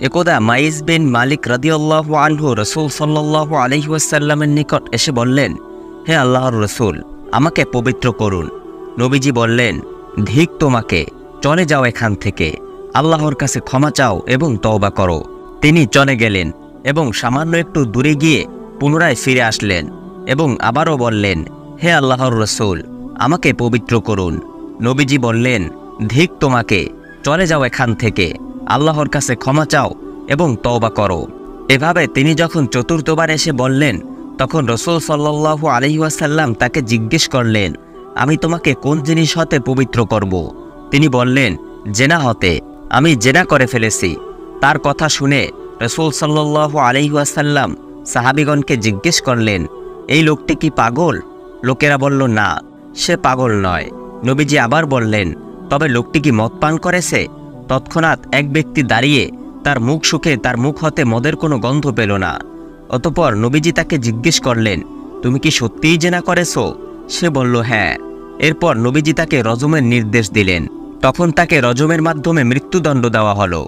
একদা মাইজ বিন মালিক রাদিয়াল্লাহু আনহু রাসূল সাল্লাল্লাহু আলাইহি ওয়াসাল্লামের নিকট এসে বললেন, হে আল্লাহর রাসূল, আমাকে পবিত্র করুন। নবীজি বললেন, ধিক তোমাকে, চলে যাও এখান থেকে, আল্লাহর কাছে ক্ষমা চাও এবং তওবা করো। তিনি চলে গেলেন এবং সামান্য একটু দূরে গিয়ে পুনরায় ফিরে আসলেন এবং আবারও বললেন, হে আল্লাহর রাসূল, আমাকে পবিত্র করুন। নবীজি বললেন, ধিক তোমাকে, চলে যাও এখান থেকে, আল্লাহর কাছে ক্ষমা চাও এবং তওবা করো। এভাবে তিনি যখন চতুর্থবার এসে বললেন, তখন রাসূল সাল্লাল্লাহু আলাইহি ওয়াসাল্লাম তাকে জিজ্ঞেস করলেন, আমি তোমাকে কোন জিনিস হতে পবিত্র করব? তিনি বললেন, জেনা হতে। আমি জেনা করে ফেলেছি। তার কথা শুনে রাসূল সাল্লাল্লাহু আলাইহি ওয়াসাল্লাম সাহাবীগণকে জিজ্ঞেস করলেন, এই লোকটি কি পাগল? লোকেরা বলল, না, সে পাগল নয়। নবীজি আবার বললেন, তবে লোকটি কি মদ পান করেছে? তৎক্ষণাৎ এক ব্যক্তি দাঁড়িয়ে তার মুখ শুকে তার মুখ হতে মদের কোনো গন্ধ পেল না। অতঃপর নবীজি তাকে জিজ্ঞেস করলেন, তুমি কি সত্যিই জেনা করেছ? সে বলল, হ্যাঁ। এরপর নবীজি তাকে রজমের নির্দেশ দিলেন। তখন তাকে রজমের মাধ্যমে মৃত্যুদণ্ড দেওয়া হলো।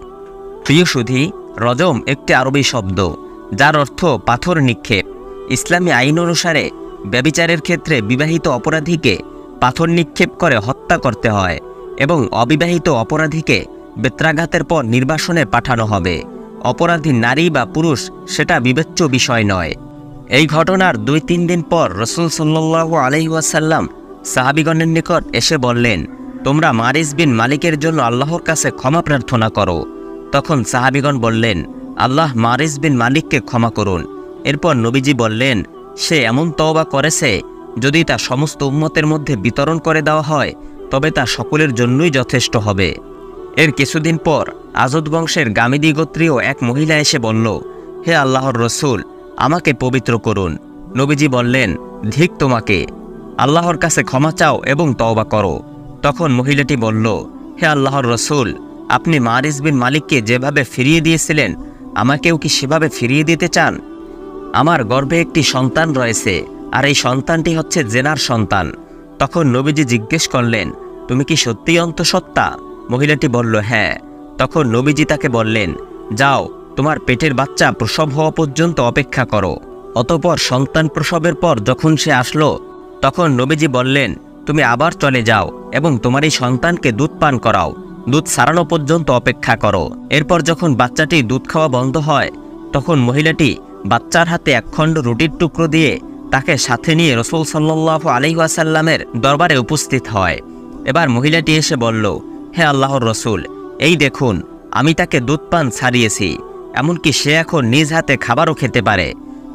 প্রিয় সুধী, রজম একটি আরবি শব্দ, যার অর্থ পাথর নিক্ষেপ। ইসলামী আইন অনুসারে ব্যভিচারের ক্ষেত্রে বিবাহিত অপরাধীকে পাথর নিক্ষেপ করে হত্যা করতে হয় এবং অবিবাহিত অপরাধীকে বেত্রাঘাতের পর নির্বাসনে পাঠানো হবে। অপরাধী নারী বা পুরুষ সেটা বিবেচ্য বিষয় নয়। এই ঘটনার 2-3 দিন পর রাসূল সাল্লাল্লাহু আলাইহি ওয়াসাল্লাম সাহাবীগণের নিকট এসে বললেন, তোমরা মারিস বিন মালিকের জন্য আল্লাহর কাছে ক্ষমা প্রার্থনা করো। তখন সাহাবীগণ বললেন, আল্লাহ মারিস বিন মালিককে ক্ষমা করুন। এরপর নবীজি বললেন, সে এমন তওবা করেছে, যদি তা সমস্ত উম্মতের মধ্যে বিতরণ করে দেওয়া হয় তবে তা সকলের জন্যই যথেষ্ট হবে। এর কিছুদিন পর আজদ বংশের গামিদী গোত্রীয় এক মহিলা এসে বলল, হে আল্লাহর রাসূল, আমাকে পবিত্র করুন। নবীজি বললেন, ধিক তোমাকে, আল্লাহর কাছে ক্ষমা চাও এবং তওবা করো। তখন মহিলাটি বলল, হে আল্লাহর রাসূল, আপনি মারিস বিন মালিককে যেভাবে ফিরিয়ে দিয়েছিলেন, আমাকেও কি সেভাবে ফিরিয়ে দিতে চান? আমার গর্ভে একটি সন্তান রয়েছে, আর এই সন্তানটি হচ্ছে জেনার সন্তান। তখন নবীজি জিজ্ঞেস করলেন, তুমি কি সত্যিই অন্তঃসত্ত্বা? মহিলাটি বলল, হ্যাঁ। তখন নবীজি তাকে বললেন, যাও, তোমার পেটের বাচ্চা প্রসব হওয়া পর্যন্ত অপেক্ষা করো। অতঃপর সন্তান প্রসবের পর যখন সে আসলো, তখন নবীজি বললেন, তুমি আবার চলে যাও এবং তোমার এই সন্তানকে দুধ পান করাও, দুধ ছাড়ানো পর্যন্ত অপেক্ষা করো। এরপর যখন বাচ্চাটি দুধ খাওয়া বন্ধ হয়, তখন মহিলাটি বাচ্চার হাতে একখণ্ড রুটির টুকরো দিয়ে তাকে সাথে নিয়ে রাসূল সাল্লাল্লাহু আলাইহি ওয়াসাল্লামের দরবারে উপস্থিত হয়। এবার মহিলাটি এসে বলল, হে আল্লাহর রাসূল, এই দেখুন, আমি তাকে দুধ পান ছাড়িয়েছি, এমনকি সে এখন নিজ হাতে খাবারও খেতে পারে।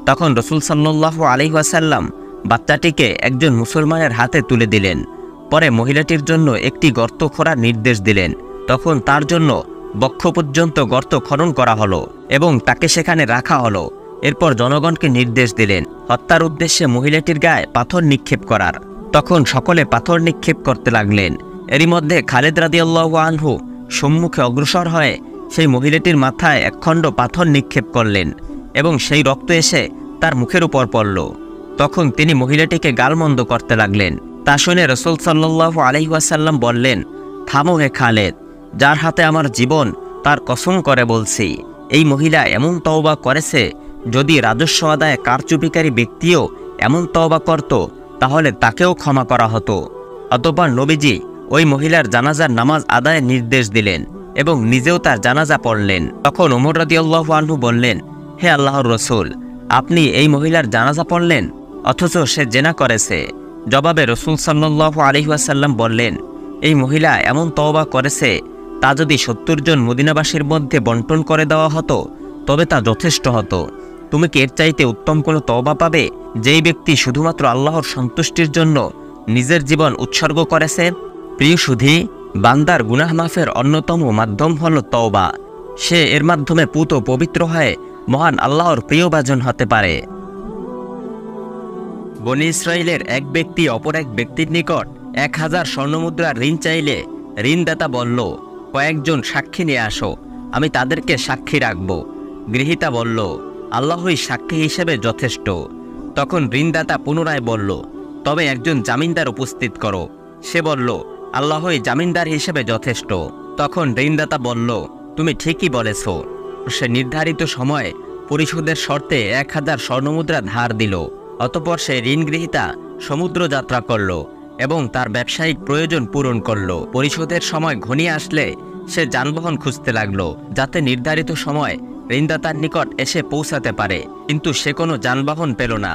তখন রাসূল সাল্লাল্লাহু আলাইহি ওয়াসাল্লাম বাচ্চাটিকে একজন মুসলমানের হাতে তুলে দিলেন। পরে মহিলাটির জন্য একটি গর্ত খোঁড়ার নির্দেশ দিলেন। তখন তার জন্য বক্ষ পর্যন্ত গর্ত খনন করা হলো এবং তাকে সেখানে রাখা হলো। এরপর জনগণকে নির্দেশ দিলেন হত্যার উদ্দেশ্যে মহিলাটির গায়ে পাথর নিক্ষেপ করার। তখন সকলে পাথর নিক্ষেপ করতে লাগলেন। এরই মধ্যে খালিদ রাদিয়াল্লাহু আনহু সম্মুখে অগ্রসর হয়ে সেই মহিলাটির মাথায় একখণ্ড পাথর নিক্ষেপ করলেন এবং সেই রক্ত এসে তার মুখের উপর পড়ল। তখন তিনি মহিলাটিকে গালমন্দ করতে লাগলেন। তা শুনে রাসূল সাল্লাল্লাহু আলাইহি ওয়াসাল্লাম বললেন, থামো হে খালিদ, যার হাতে আমার জীবন, তার কসম করে বলছি, এই মহিলা এমন তওবা করেছে, যদি রাজস্ব আদায়ে কারচুপিকারী ব্যক্তিও এমন তওবা করত তাহলে তাকেও ক্ষমা করা হতো। অতঃপর নবীজি ওই মহিলার জানাজার নামাজ আদায়ের নির্দেশ দিলেন এবং নিজেও তার জানাজা পড়লেন। তখন ওমর রাদিয়াল্লাহু আনহু বললেন, হে আল্লাহর রাসূল, আপনি এই মহিলার জানাজা পড়লেন, অথচ সে জেনা করেছে। জবাবে রাসূল সাল্লাল্লাহু আলাইহি ওয়াসাল্লাম বললেন, এই মহিলা এমন তওবা করেছে, তা যদি 70 জন মদিনাবাসীর মধ্যে বন্টন করে দেওয়া হতো তবে তা যথেষ্ট হতো। তুমি কি এর চাইতে উত্তম কোনো তওবা পাবে, যেই ব্যক্তি শুধুমাত্র আল্লাহর সন্তুষ্টির জন্য নিজের জীবন উৎসর্গ করেছে? প্রিয় সুধী, বান্দার গুনাহ মাফের অন্যতম মাধ্যম হল তওবা। সে এর মাধ্যমে পুত পবিত্র হয়ে মহান আল্লাহর প্রিয়ভাজন হতে পারে। বনী ইসরাইলের এক ব্যক্তি অপর এক ব্যক্তির নিকট 1000 স্বর্ণমুদ্রার ঋণ চাইলে ঋণদাতা বলল, কয়েকজন সাক্ষী নিয়ে আসো, আমি তাদেরকে সাক্ষী রাখব। গৃহীতা বলল, আল্লাহই সাক্ষী হিসেবে যথেষ্ট। তখন ঋণদাতা পুনরায় বলল, তবে একজন জামিনদার উপস্থিত করো। সে বলল, আল্লাহই জামিনদার হিসেবে যথেষ্ট। তখন ঋণদাতা বলল, তুমি ঠিকই বলেছ। সে নির্ধারিত সময়ে পরিশোধের শর্তে 1000 স্বর্ণমুদ্রা ধার দিল। অতঃপর সে ঋণগ্রহীতা সমুদ্র যাত্রা করল এবং তার ব্যবসায়িক প্রয়োজন পূরণ করল। পরিশোধের সময় ঘনিয়ে আসলে সে যানবাহন খুঁজতে লাগলো, যাতে নির্ধারিত সময় ঋণদাতার নিকট এসে পৌঁছাতে পারে, কিন্তু সে কোনো যানবাহন পেল না।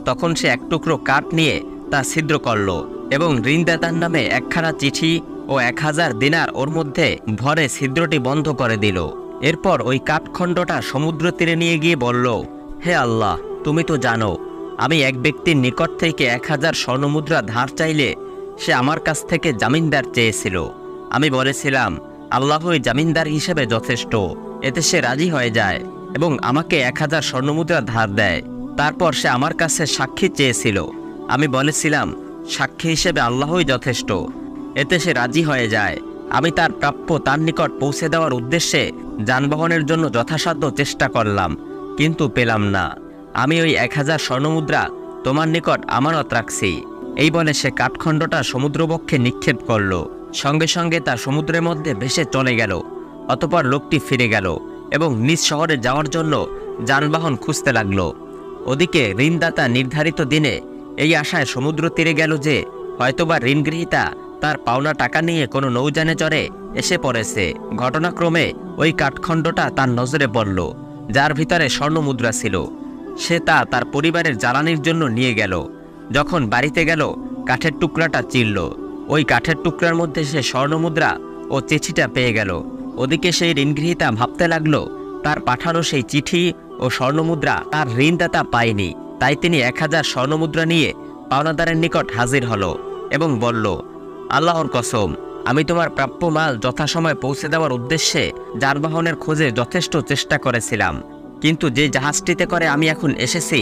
তখন সে এক টুকরো কাঠ নিয়ে তা ছিদ্র করল এবং ঋণদাতার নামে একখানা চিঠি ও 1000 দিনার ওর মধ্যে ভরে ছিদ্রটি বন্ধ করে দিল। এরপর ওই কাঠখণ্ডটা সমুদ্র তীরে নিয়ে গিয়ে বলল, হে আল্লাহ, তুমি তো জানো আমি এক ব্যক্তির নিকট থেকে 1000 স্বর্ণমুদ্রা ধার চাইলে সে আমার কাছ থেকে জামিনদার চেয়েছিল। আমি বলেছিলাম, আল্লাহই জামিনদার হিসেবে যথেষ্ট। এতে সে রাজি হয়ে যায় এবং আমাকে 1000 স্বর্ণমুদ্রা ধার দেয়। তারপর সে আমার কাছে সাক্ষী চেয়েছিল। আমি বলেছিলাম, সাক্ষী হিসেবে আল্লাহই যথেষ্ট। এতে সে রাজি হয়ে যায়। আমি তার প্রাপ্য তার নিকট পৌঁছে দেওয়ার উদ্দেশ্যে যানবাহনের জন্য যথাসাধ্য চেষ্টা করলাম, কিন্তু পেলাম না। আমি ওই 1000 স্বর্ণমুদ্রা তোমার নিকট আমানত রাখছি। এই বলে সে কাঠখণ্ডটা সমুদ্রবক্ষে নিক্ষেপ করল। সঙ্গে সঙ্গে তা সমুদ্রের মধ্যে ভেসে চলে গেল। অতঃপর লোকটি ফিরে গেল এবং নিজ শহরে যাওয়ার জন্য যানবাহন খুঁজতে লাগল। ওদিকে ঋণদাতা নির্ধারিত দিনে এই আশায় সমুদ্র তীরে গেল যে হয়তোবা ঋণগ্রহীতা তার পাওনা টাকা নিয়ে কোনো নৌযানে চড়ে এসে পড়েছে। ঘটনাক্রমে ওই কাঠখণ্ডটা তার নজরে পড়ল, যার ভিতরে স্বর্ণমুদ্রা ছিল। সে তা তার পরিবারের জ্বালানির জন্য নিয়ে গেল। যখন বাড়িতে গেল, কাঠের টুকরাটা চিরল। ওই কাঠের টুকরার মধ্যে সে স্বর্ণমুদ্রা ও চিঠিটা পেয়ে গেল। ওদিকে সেই ঋণগ্রহীতা ভাবতে লাগলো, তার পাঠানো সেই চিঠি ও স্বর্ণমুদ্রা তার ঋণদাতা পায়নি। তাই তিনি 1000 স্বর্ণমুদ্রা নিয়ে পাওনাদারের নিকট হাজির হলো এবং বলল, আল্লাহর কসম, আমি তোমার প্রাপ্য মাল যথাসময়ে পৌঁছে দেওয়ার উদ্দেশ্যে যানবাহনের খোঁজে যথেষ্ট চেষ্টা করেছিলাম, কিন্তু যে জাহাজটিতে করে আমি এখন এসেছি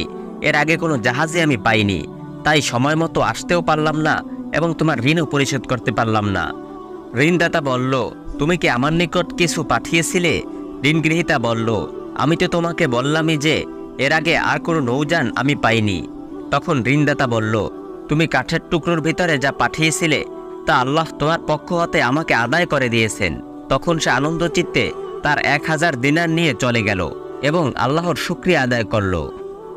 এর আগে কোনো জাহাজই আমি পাইনি। তাই সময় মতো আসতেও পারলাম না এবং তোমার ঋণও পরিশোধ করতে পারলাম না। ঋণদাতা বলল, তুমি কি আমার নিকট কিছু পাঠিয়েছিলে? ঋণগ্রহীতা বলল, আমি তো তোমাকে বললামই যে এর আগে আর কোনো নৌযান আমি পাইনি। তখন ঋণদাতা বলল, তুমি কাঠের টুকরোর ভিতরে যা পাঠিয়েছিলে তা আল্লাহ তোমার পক্ষ হতে আমাকে আদায় করে দিয়েছেন। তখন সে আনন্দচিত্তে তার 1000 দিনার নিয়ে চলে গেল এবং আল্লাহর শুকরিয়া আদায় করল।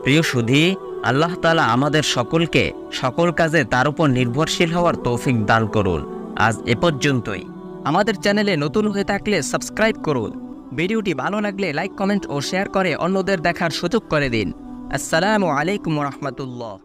প্রিয় সুধী, আল্লাহ তাআলা আমাদের সকলকে সকল কাজে তার উপর নির্ভরশীল হওয়ার তৌফিক দান করুন। আজ এ পর্যন্তই। আমাদের চ্যানেলে নতুন হয়ে থাকলে সাবস্ক্রাইব করুন। ভিডিওটি ভালো লাগলে লাইক, কমেন্ট ও শেয়ার করে অন্যদের দেখার সুযোগ করে দিন। আসসালামু আলাইকুম ওয়া রাহমাতুল্লাহ।